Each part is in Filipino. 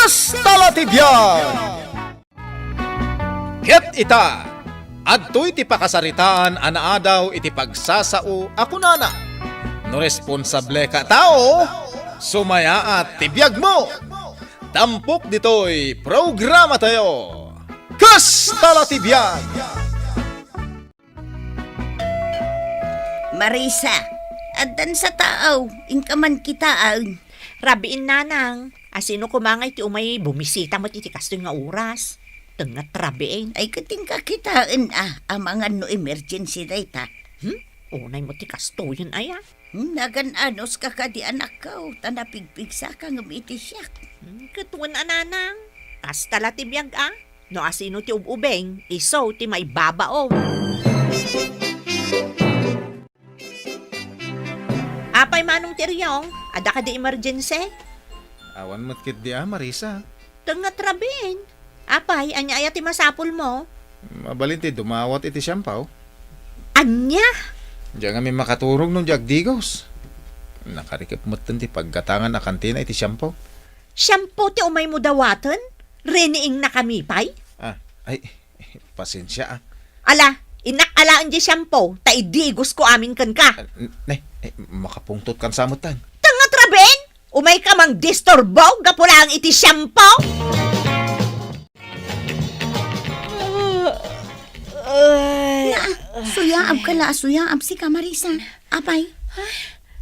Kasta Biag! Ket ita, adtoy ti pakasaritaan anaadaw iti pagsasao ako nana. No responsable ka tao, sumaya at tibiyag mo. Tampok ditoy programa tayo. Kasta Biag! Marisa, adan sa tao, inkaman kitaan. Rabiin nanang, asino kumangay ti umay bumisita mo ti Kasta nga oras. Tengat rabiin. Ay kating kakitaan ang mga no emergency data. Unay mo ti Kasta yun aya. Nagan-anos ka ka di anak ka, tanapigpigsa ka ng itisyak. Katuan nanang, Kasta ti Biag No asino ti ububeng, iso ti may babao. Apay manong tiryong, ada ka di emergency? Awan mo't kit di Marisa. Tengat rabiin. Apay, anya aya ti masapul mo? Mabalinti dumawat iti siyampaw. Anya? Diyan kami makaturog nung jagdigos. Nakarikip mo ti paggatangan na kantina iti siyampaw. Shampoo ti umay mo dawatan? Reniing na kami pay? Ay, pasensya Ala, inakalaan di shampoo, taidigos ko amin kan ka. Makapungtot kan samutan. Tangat raben? Umay ka mang disturbo, gapula ang iti shampoo? Suyaab ka la, suyaab si ka Marisa. Apay?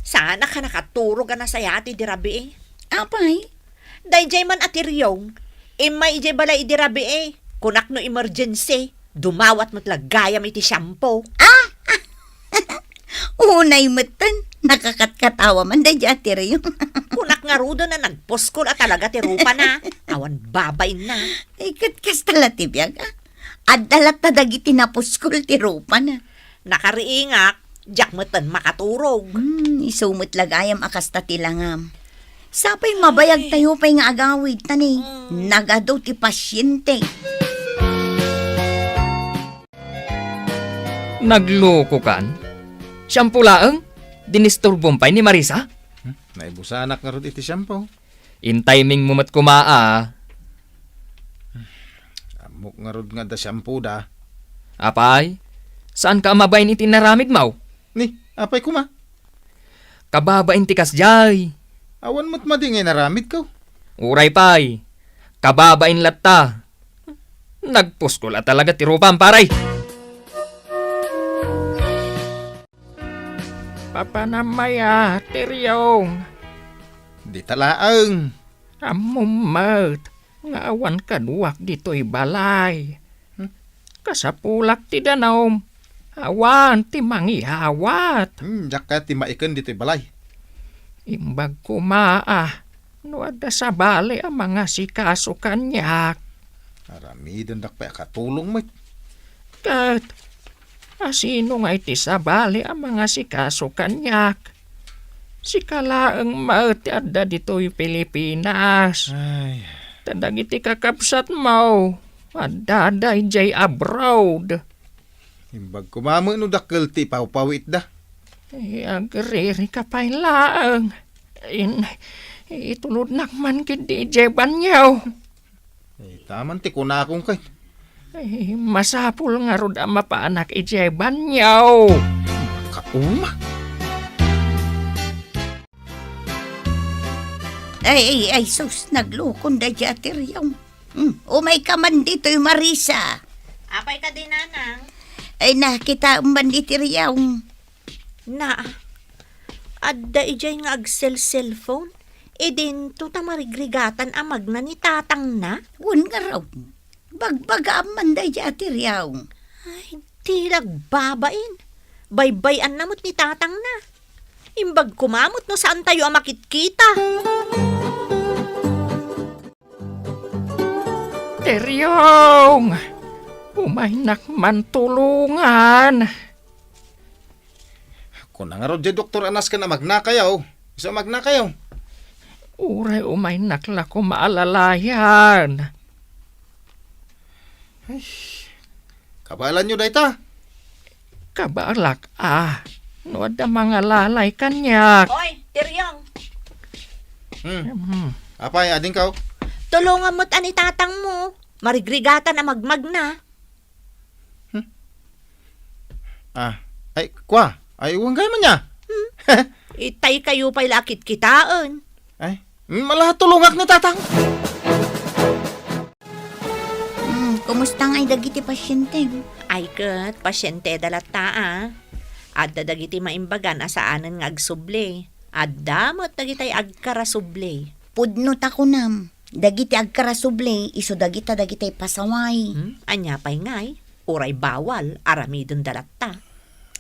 Sana ka nakaturog ka na sayati di rabi Apay? Dayjay man atiryong, imay ijay balay di rabi kunak no emergency, dumawat mo't lagayam iti shampoo. Unay matan, nakakatkatawa man da jati rin. Kunak nga rudo na nagposkol at talaga ti rupa na. Awan babay na. Ay Kasta ti Biag Adalat na dagiti napuskol ti rupa na. Nakariingak, jak matan makaturog. Isumot lagayam Kasta ti langam. Sapay mabayag tayo pa'y nga agawid tani. Nagadaw ti pasyente. Nagloko kan? Shampoo laeng? Dinisturbong pa'y ni Marisa? Naibusanak nga rod iti siyampaw. In timing mo mat kumaa. Amok nga rod nga da shampoo da. Apay, saan ka amabayin iti naramid mau? Ni, apay kuma. Kababain ti kasjay. Awan mo't madingay naramid ko. Uray pay, kababain latta. Nagpuskol at talaga ti rupang paray. Papanamaya, tiryong. Di talaang. Amumat, nga awan kaduwak dito'y balay. Kasapulak ti danom, awan ti mangihawat. Diyak ka ti maiken dito'y balay. Imbag kumaa, no ada sa bali ang mga sikaso kanyak. Aramidon dak pa katulong mo. Kat, asino nga iti sa bali ang mga sikaso kanyak. Sikalaang maati adda dito'y Pilipinas. Ay, Tadag iti kakapsat mo, adda jay abroad. imbag kumamo no dakkel ti pawpawit da. Agriri ka pa'y laang. Itulod nakman kid DJ Banyaw. Taman ti kunakong kay. Masapul nga rod ang mapaanak DJ Banyaw. Kauma. Ay, sus, naglukon da jati rin. Umay ka man dito'y Marisa. Apay ka din nanang. Ay nakita man dito rin. Na, adda ijay nga agsel-cellphone, din to tamarigregatan amag na ni tatang na. Wan nga raw. Bagbaga man da jati rin. Ay, di nagbabain. Baybayan namot ni tatang na. Imbag kumamot no saan tayo ang makitkita. Teryong, umainak man tulungan. Kung nga rod doktor anas ka na magnakayaw. Isa magnakayaw. Uray umainak la ko maalalayan. Kabalan nyo dayta. Kabalak no ada mga lalay kanyak. Hoy, Tiryong. Apay, ading kaw. Tulungan mo't ani tatang mo. Marigrigatan na magmag na. Ay, kwa. Ay, uwanggay man niya. Itay kayo pa'y lakit kitaan. Ay, malahat tulungak ni tatang. Kumusta nga dagiti pasyente? Ay kat, pasyente dalata At dadagiti maimbagan asaanan nga agsuble. At damot dagitay agkarasuble. Pudno tako nam. Dagiti agkarasuble, iso dagiti pasaway. Anya pa'y ngay. Uray bawal, aramidon dalata.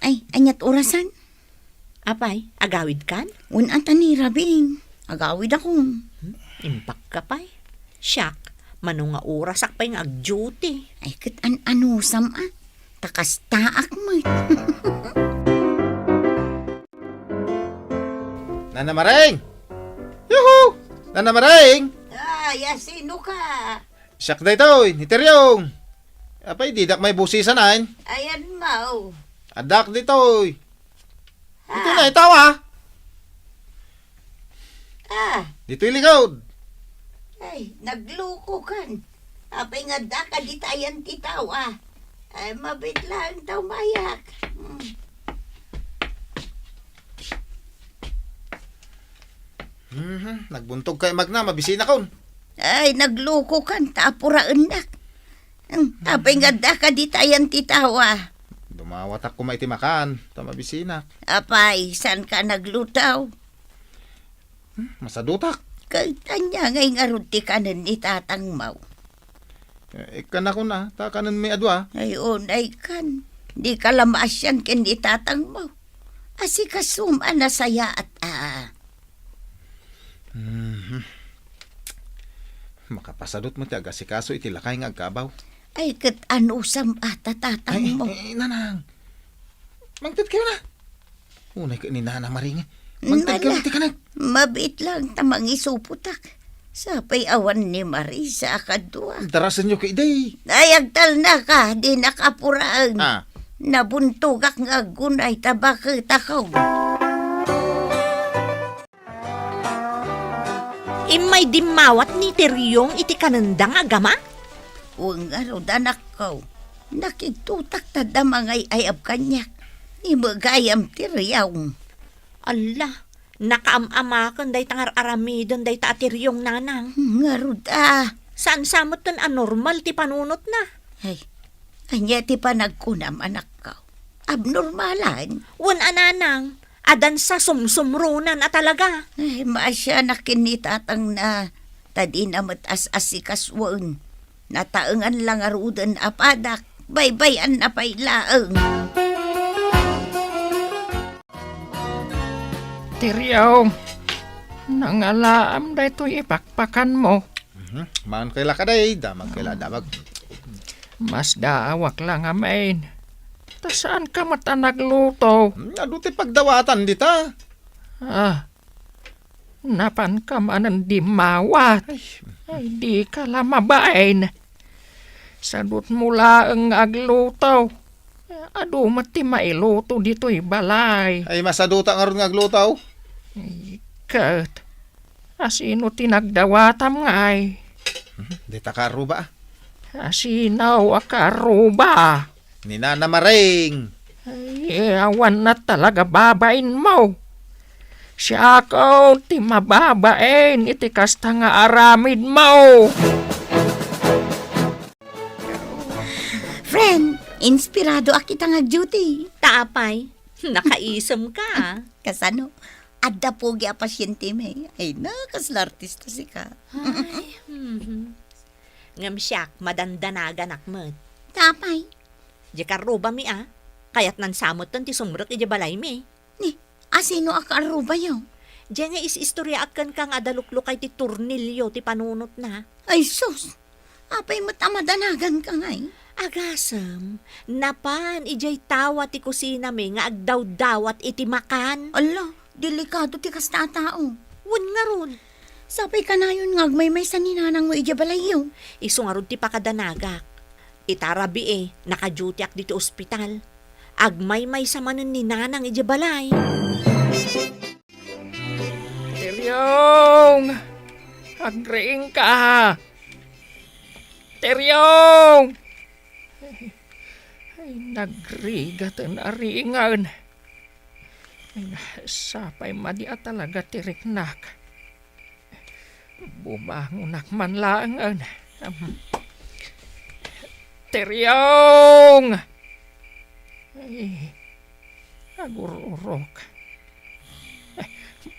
Ay, anyat orasan? Apay, agawid kan? Unata ni Rabing. Agawid ako. Impak ka pa'y. Siyak, manong nga orasak pa'y nga ag-duty. Ay, kat anusam Takastaak mo. Nana Maring! Yuhu! Nana Maring! Sino ka? Siyak na ito, nitiryong. Apay, didak may busisanan. Ayan mo. Adak dito. Dito na, itaw Dito iligod. Ay, nagluko kan. Apay nga daka ditayan titaw Ay, mabit lang daw mayak. Nagbuntog kay magna, mabisina kon. Ay, nagluko kan. Tapuraan na. Apay nga daka ditayan titaw Dumawat ako maitimakan, mabisina. Apay, saan ka naglutaw? Masadutak. Kanya ngay nga ruti kanan ni tatang mau. Ikan ako na, takanan may adwa. Ay, unay kan. Di ka lamasyan ken ni tatang mau. Asi kasuma na saya at Makapasadot mo ti agasikaso iti lakay nga agkabaw. Ay, kat anusam tatang mo. Nanang. Mangtid kayo na. Unay ka ni Nana Maring. Mangtid kayo ti kanag. Mabit lang tamang isuputak. Sapay awan ni Marisa kadua. Darasan nyo kay day. Ay, agtal na ka. Di nakapuraan. Nabuntugak nga gunay tabakit ako. Imay dimawat ni Tiryong iti kanandang agama? Uwang danak ko. Nakitutak ta damangay ayab kanyak. Imagayam Tiryaw. Allah, nakaamamakan day tangar aramidon day ta Tiryong nanang. Ngarud Saan samot ton anormal ti panunot na? Ay, anya ti panagkunam anak ko. Abnormalan. Wan ananang, adan sa sumsumrunan talaga. Ay, maasya na kinitatang na tadi na matas-asikaswan. Nataengan lang arudan apadak. Baybayan na pailaeng. Tiryaw, nangalaam da ito'y ipakpakan mo. Maan kaila ka day, damag kaila damag. Mas daawak lang amain. Ta saan ka mata nagluto? Ado ti pagdawatan dita. Napan ka manan di mawat. Ay, di ka lamabain. Sadut mula ang agluto. Ado mati mailuto dito'y balay. Ay masaduta nga ron nga aglutaw. Kat, asino tinagdawatam ngay. Dita ka aruba. Asinaw akaruba. Ni Nana Maring. Ay, awan na talaga babain mo. Siya ako ti mababain iti kasta nga aramid mo. Friend, inspirado akita nga duty. Taapay, nakaisam ka. Kasano? Adda pogi a pasyente may. Ay na, kasla artista si ka. Ngam siyak, madandanagan akmet. Tapay. Di karuba mi kayat nan samot ton ti sumrek iti balay mi. Ni, asino akaruba yun? Diyan nga istorya akan kang adaluklukay ti turnilyo ti panunot na. Ay sus, apay matamadanagan ka ngay. Agasam, napan ijay tawa ti kusina mi nga agdaw-dawat iti makan. Ala, delikado ti kasta tao. Wan nga ron. Sapay ka na yun nga may sa ninanang mo ijabalayo. Isu nga ron ti pakadanagak. Itarabi naka-duty ak dito ospital. Agmay-may sa manan ni nanang ijabalay. Tiryong! Agreeng ka. Teryong! Ay, nagrigatan aringan. Ay, sapay madia talaga tiriknak. Bumangunak man langan. Teryong! Ay, agururok.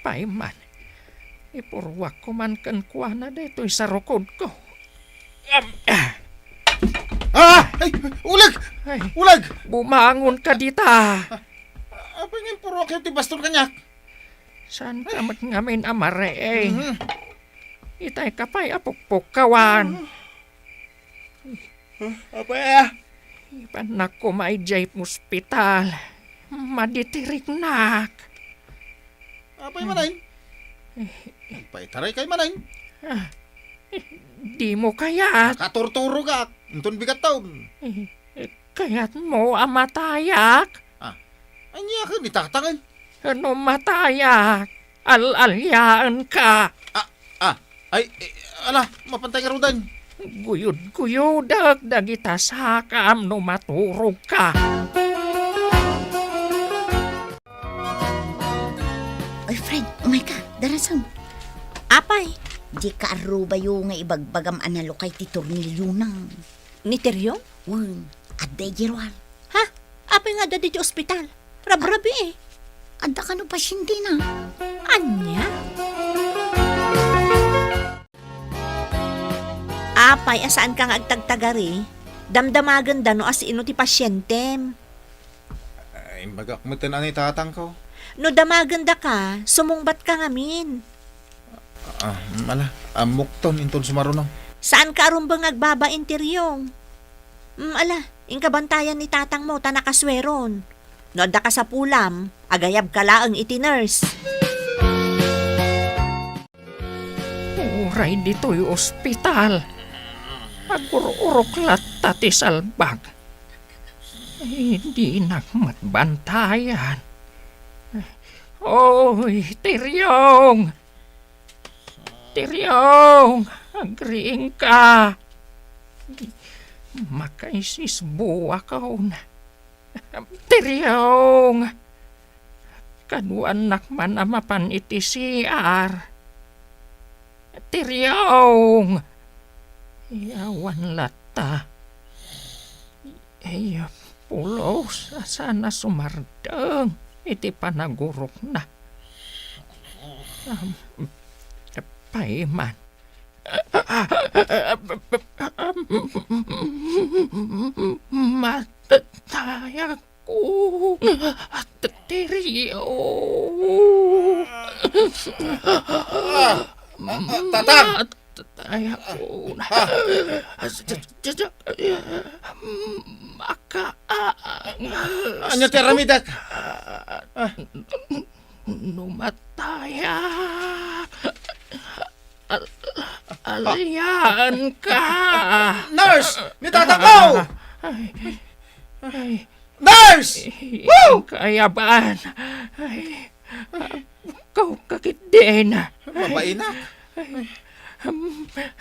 Paiman, ipurwak ko man kan kuana dito'y sa rukod ko. Ay, ulag! Ay, Ulag! bumangon ka dita. Apa nga puro kayo ti baston kanyak? Saan ka ngamin amare eh? Itay ka pa'y apukpuk kawan. Apa ya? Ipanak ko may jayp hospital. Maditiriknak. Apa yung manayin? Paitaray kay manayin. Di mo kayat. Katurturo ka. Untun bigat taon. Kayat mo amatayak. Anya ka ni tatangin. Ano matayak? Al-alyaan ka. Ay, ala, mapantay ka rudan. Guyod-guyudag dagita sakam no maturog ka. Oy, friend, umay ka. Darasang. Apay, Di ka arubayo nga ibagbagam analo kay ti tornilyo nang. ni Teryong? Wen, aday jirwal. Ha? Apay nga dadi di ospital. Rabrabi eh. Anda ka no pasyente na. Anya? Apay, asaan ka nga agtagtagari? Damdamagan da no as ino ti pasyentem. Ay, bagak mo tanan ni tatang ko. No damagan da ka, sumungbat ka ngamin. Ala, mukton inton sumarunong. Saan ka arumbang agbabain Teryong? Ala, ingkabantayan ni tatang mo, tanakasweron. No adda ka sa pulam, agayab ka laang iti nurse. Uray dito'y ospital. Agururok lata ti salbag. Hindi nakmatbantayan. Oy, Teryong! Teryong! Agriing ka! Makaisis buwa ka na. Teryong! Kaduan nakman amapan iti CR. Teryong! Iyawan lata. Iya pulos sana sumardeng iti panagurok na. Paiman. Mataya ko. Teryong. Tatang! Mataya ko na. Anya ti ramidak? Numataya. Alyan ka. Nurse! Ni tatang ko! Ay, Nurse! Woo! kayaban. Ay, kau kakit din. Babae na.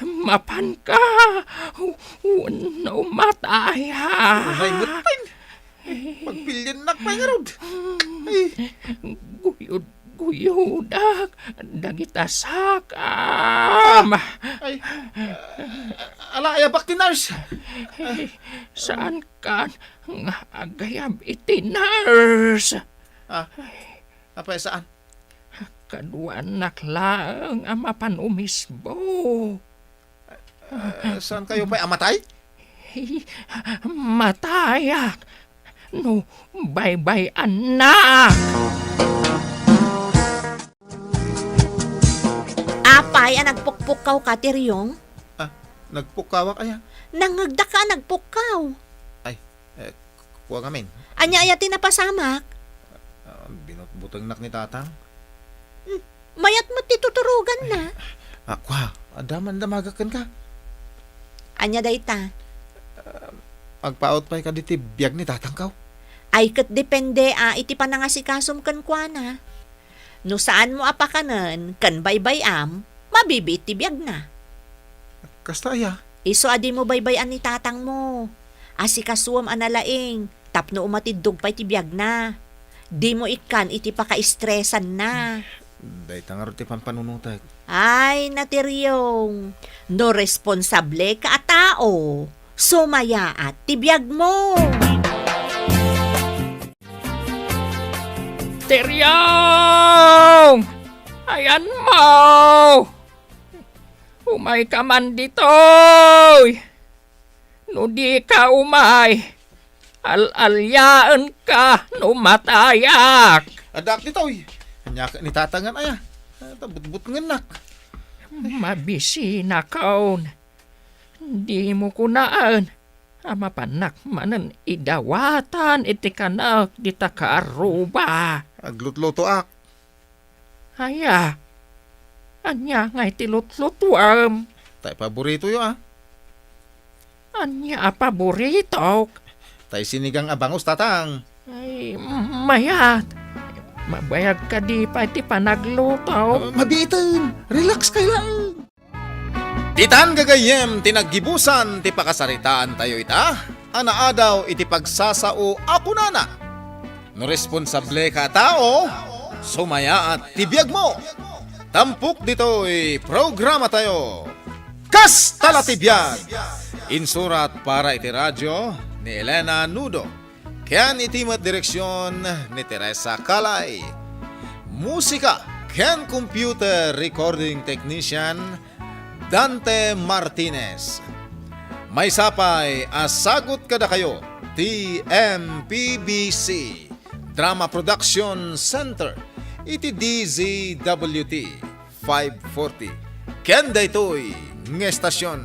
Mapan ka. Numataya. Ay, butin. Pagpilyan nak pa nga rod. Guyod-guyudak. Dagita sakam. Ay, ala, ayabak ti nurse. Saan ka nga agayab iti nurse? Apa saan? Kaduan naklang amapan umisbo. Saan kayo pa'y amatay? Matayak. No, bye-bye anak. Apay, nagpukpukaw ka Teryong? Nagpukawa kaya? Nangagda ka, nagpukaw. Kuha ngamin. Anya-aya tinapasamak. Binutbutang nak ni tatang. Mayat mo tituturugan na. Kuha, adaman damagakan ka. Anya dayta. Agpaot pa'y ka diti biag ni tatang kaw. Ay kat depende iti panangasikasom kan kwa na. No saan mo apakanan, kan baybay am, mabibit ti biag na. Kasta ya. Iso adi mo baybayan ni tatang mo. Asikasuam analaing, tapno umatiddog pa iti biag na. Di mo ikan iti paka-estresan na. Day tangaro ti pampanunutag. Ay, natiryong, no responsable ka a tao. Sumaya at ti biag mo. Tiryong! Ayan mo! Umay ka man ditoy! No di ka umay, al-alyaan ka no matayak! Adak ditoy. Anya ni tatangan aya. Tabut-but ngenak. Mabisi na kaon. Di mo kunaan. Ama panak manen idawatan iti kanak di takaaruba. Aglutluto ak. Aya. Anya ngay tilutlutuam. Tay paborito yo ah. Anya paborito. Tay sinigang abangos tatang. Ay, mayat. Mabayag ka di pa iti panagluto. Mabiitan. Relax kayo lang. Titan gagayem tinaggibusan ti pakasaritaan tayo ita. Anaadaw iti pagsasao ako nana. No responsable ka tao, sumaya at tibiyag mo. Tampok dito'y programa tayo. Kasta la tibiyag. Insurat para iti radyo ni Elena Nudo. Ken itimat direksyon ni Teresa Calay. Musika ken computer recording technician Dante Martinez. May sapay asagot kada kayo TMPBC Drama Production Center iti DZWT 540 ken daytoy ng estasyon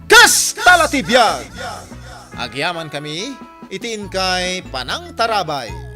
Kasta la tibiyag. Agyaman kami itiin kay Panang Tarabay.